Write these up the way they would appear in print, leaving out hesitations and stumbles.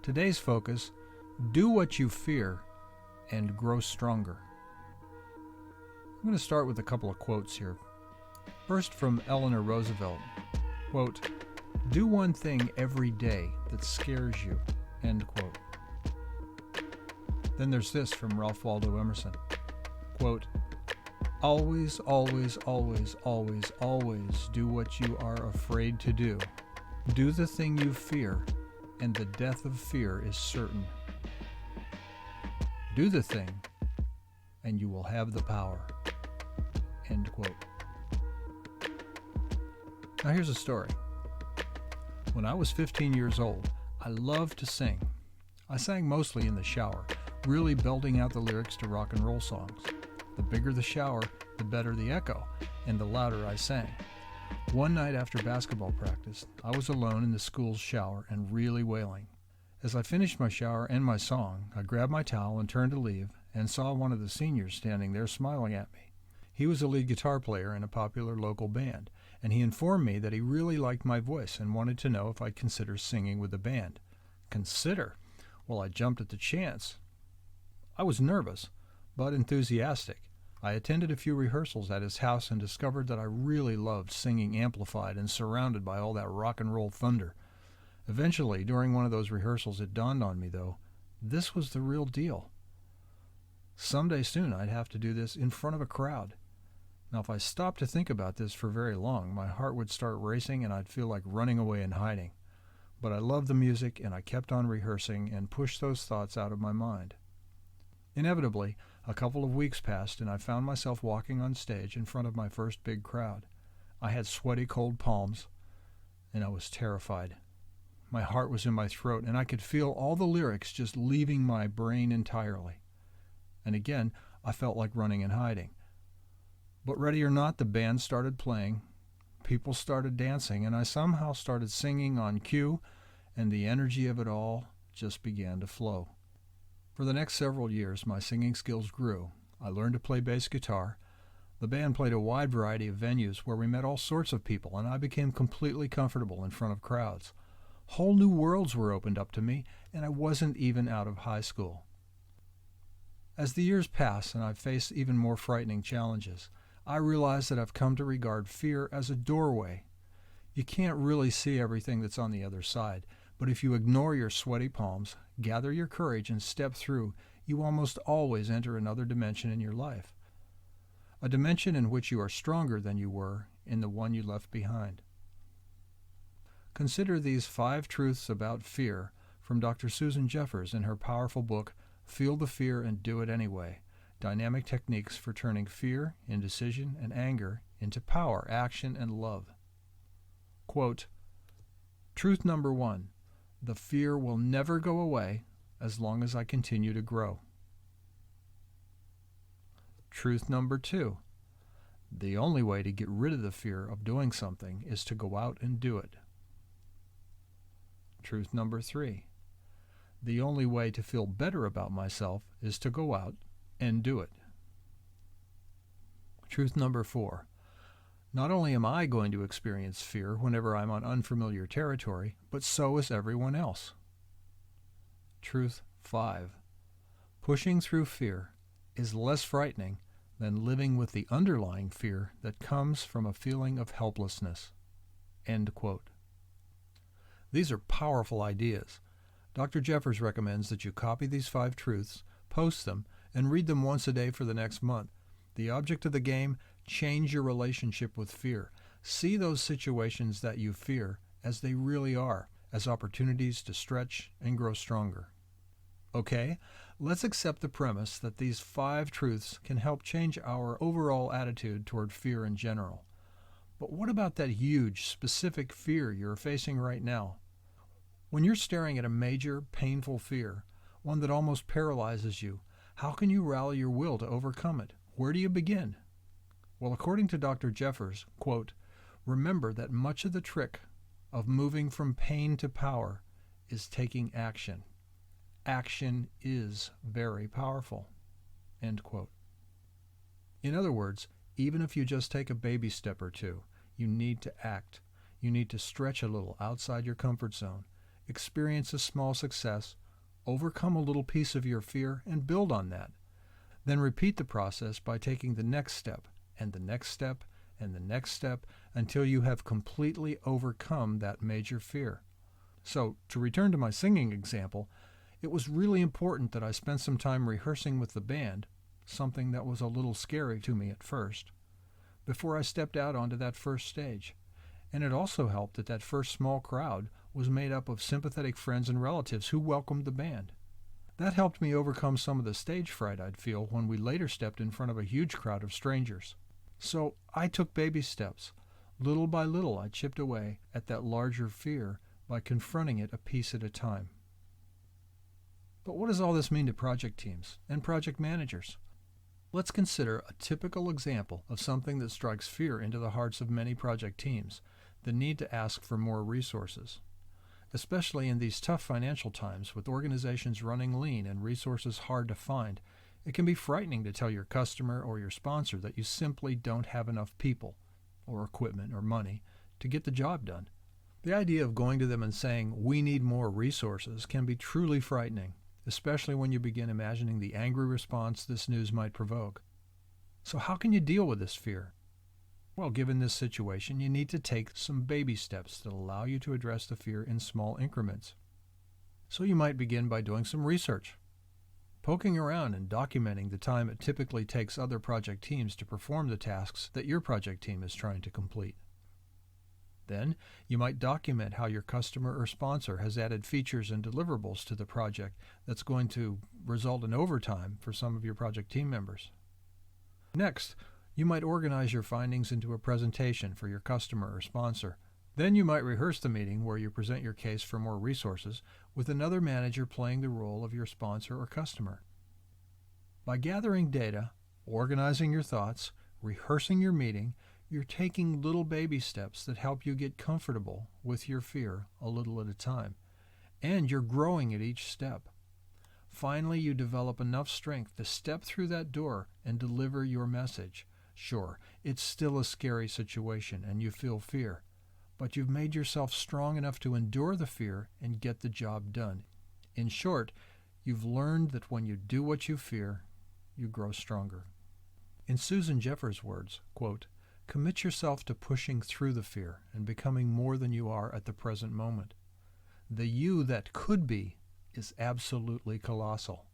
Today's focus: do what you fear and grow stronger. I'm going to start with a couple of quotes here. First, from Eleanor Roosevelt, quote, "Do one thing every day that scares you," end quote. Then there's this from Ralph Waldo Emerson, quote, "Always, always, always, always, always do what you are afraid to do. Do the thing you fear, and the death of fear is certain. Do the thing, and you will have the power," end quote. Now here's a story. When I was 15 years old, I loved to sing. I sang mostly in the shower, really belting out the lyrics to rock and roll songs. The bigger the shower, the better the echo, and the louder I sang. One night after basketball practice, I was alone in the school's shower and really wailing. As I finished my shower and my song, I grabbed my towel and turned to leave and saw one of the seniors standing there smiling at me. He was a lead guitar player in a popular local band, and he informed me that he really liked my voice and wanted to know if I'd consider singing with the band. Consider? Well, I jumped at the chance. I was nervous, but enthusiastic. I attended a few rehearsals at his house and discovered that I really loved singing amplified and surrounded by all that rock and roll thunder. Eventually, during one of those rehearsals, it dawned on me, though, this was the real deal. Someday soon I'd have to do this in front of a crowd. Now, if I stopped to think about this for very long, my heart would start racing and I'd feel like running away and hiding. But I loved the music and I kept on rehearsing and pushed those thoughts out of my mind. Inevitably, a couple of weeks passed and I found myself walking on stage in front of my first big crowd. I had sweaty, cold palms, and I was terrified. My heart was in my throat and I could feel all the lyrics just leaving my brain entirely. And again, I felt like running and hiding. But ready or not, the band started playing, people started dancing, and I somehow started singing on cue, and the energy of it all just began to flow. For the next several years, my singing skills grew. I learned to play bass guitar. The band played a wide variety of venues where we met all sorts of people, and I became completely comfortable in front of crowds. Whole new worlds were opened up to me, and I wasn't even out of high school. As the years pass and I've faced even more frightening challenges, I realize that I've come to regard fear as a doorway. You can't really see everything that's on the other side, but if you ignore your sweaty palms, gather your courage, and step through, you almost always enter another dimension in your life. A dimension in which you are stronger than you were in the one you left behind. Consider these 5 truths about fear from Dr. Susan Jeffers in her powerful book, Feel the Fear and Do It Anyway. Dynamic techniques for turning fear, indecision, and anger into power, action, and love. Quote, "Truth number 1, the fear will never go away as long as I continue to grow." Truth number 2, the only way to get rid of the fear of doing something is to go out and do it. Truth number 3, the only way to feel better about myself is to go out and do it. Truth number 4, not only am I going to experience fear whenever I'm on unfamiliar territory, but so is everyone else. Truth 5, pushing through fear is less frightening than living with the underlying fear that comes from a feeling of helplessness. End quote. These are powerful ideas. Dr. Jeffers recommends that you copy these 5 truths, post them, and read them once a day for the next month. The object of the game: change your relationship with fear. See those situations that you fear as they really are, as opportunities to stretch and grow stronger. Okay, let's accept the premise that these 5 truths can help change our overall attitude toward fear in general. But what about that huge, specific fear you're facing right now? When you're staring at a major, painful fear, one that almost paralyzes you, how can you rally your will to overcome it? Where do you begin? Well, according to Dr. Jeffers, quote, "Remember that much of the trick of moving from pain to power is taking action. Action is very powerful." End quote. In other words, even if you just take a baby step or two, you need to act. You need to stretch a little outside your comfort zone. experience a small success, overcome a little piece of your fear, and build on that. Then repeat the process by taking the next step, and the next step, and the next step, until you have completely overcome that major fear. So, to return to my singing example, it was really important that I spent some time rehearsing with the band, something that was a little scary to me at first, before I stepped out onto that first stage. And it also helped that that first small crowd was made up of sympathetic friends and relatives who welcomed the band. That helped me overcome some of the stage fright I'd feel when we later stepped in front of a huge crowd of strangers. So I took baby steps. Little by little, I chipped away at that larger fear by confronting it a piece at a time. But what does all this mean to project teams and project managers? Let's consider a typical example of something that strikes fear into the hearts of many project teams, the need to ask for more resources. Especially in these tough financial times with organizations running lean and resources hard to find, it can be frightening to tell your customer or your sponsor that you simply don't have enough people, or equipment, or money to get the job done. The idea of going to them and saying, "We need more resources," can be truly frightening, especially when you begin imagining the angry response this news might provoke. So how can you deal with this fear? Well, given this situation, you need to take some baby steps that allow you to address the fear in small increments. So you might begin by doing some research, poking around and documenting the time it typically takes other project teams to perform the tasks that your project team is trying to complete. Then, you might document how your customer or sponsor has added features and deliverables to the project that's going to result in overtime for some of your project team members. Next, you might organize your findings into a presentation for your customer or sponsor. Then you might rehearse the meeting where you present your case for more resources with another manager playing the role of your sponsor or customer. By gathering data, organizing your thoughts, rehearsing your meeting, you're taking little baby steps that help you get comfortable with your fear a little at a time. And you're growing at each step. Finally, you develop enough strength to step through that door and deliver your message. Sure, it's still a scary situation and you feel fear, but you've made yourself strong enough to endure the fear and get the job done. In short, you've learned that when you do what you fear, you grow stronger. In Susan Jeffers' words, quote, "Commit yourself to pushing through the fear and becoming more than you are at the present moment. The you that could be is absolutely colossal."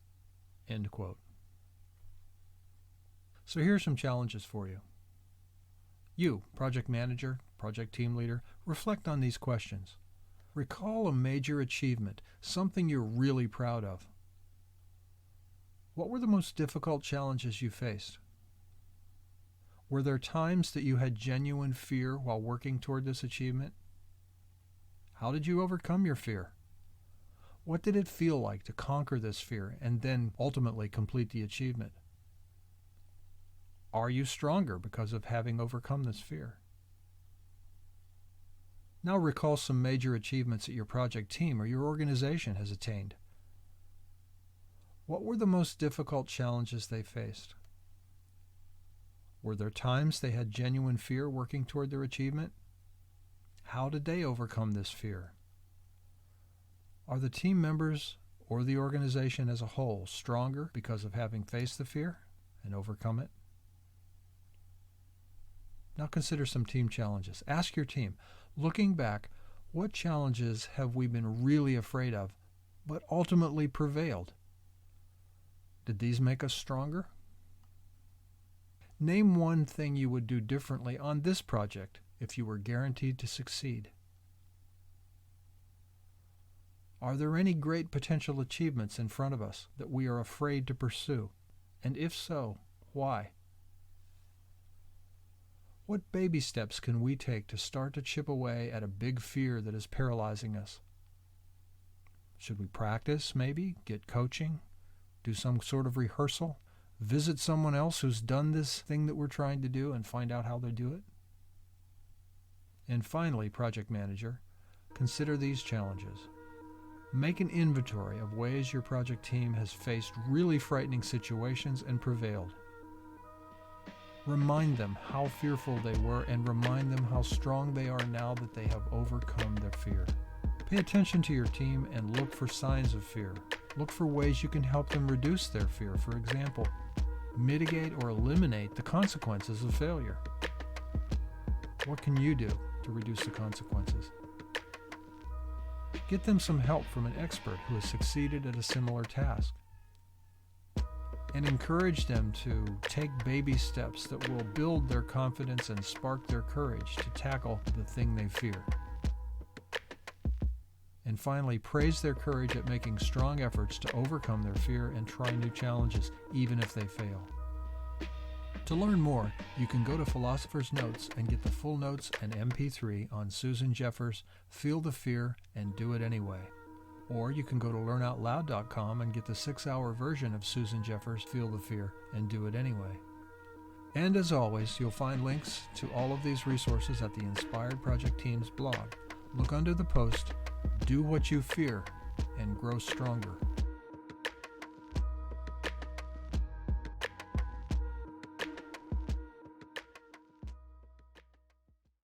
End quote. So here are some challenges for you. You, project manager, project team leader, reflect on these questions. Recall a major achievement, something you're really proud of. What were the most difficult challenges you faced? Were there times that you had genuine fear while working toward this achievement? How did you overcome your fear? What did it feel like to conquer this fear and then ultimately complete the achievement? Are you stronger because of having overcome this fear? Now recall some major achievements that your project team or your organization has attained. What were the most difficult challenges they faced? Were there times they had genuine fear working toward their achievement? How did they overcome this fear? Are the team members or the organization as a whole stronger because of having faced the fear and overcome it? Now consider some team challenges. Ask your team, looking back, what challenges have we been really afraid of, but ultimately prevailed? Did these make us stronger? Name one thing you would do differently on this project if you were guaranteed to succeed. Are there any great potential achievements in front of us that we are afraid to pursue? And if so, why? What baby steps can we take to start to chip away at a big fear that is paralyzing us? Should we practice, maybe? Get coaching? Do some sort of rehearsal? Visit someone else who's done this thing that we're trying to do and find out how they do it? And finally, project manager, consider these challenges. Make an inventory of ways your project team has faced really frightening situations and prevailed. Remind them how fearful they were and remind them how strong they are now that they have overcome their fear. Pay attention to your team and look for signs of fear. Look for ways you can help them reduce their fear. For example, mitigate or eliminate the consequences of failure. What can you do to reduce the consequences? Get them some help from an expert who has succeeded at a similar task. And encourage them to take baby steps that will build their confidence and spark their courage to tackle the thing they fear. And finally, praise their courage at making strong efforts to overcome their fear and try new challenges, even if they fail. To learn more, you can go to Philosopher's Notes and get the full notes and MP3 on Susan Jeffers' Feel the Fear and Do It Anyway. Or you can go to learnoutloud.com and get the 6-hour version of Susan Jeffers' Feel the Fear and Do It Anyway. And as always, you'll find links to all of these resources at the Inspired Project Team's blog. Look under the post, Do What You Fear, and Grow Stronger.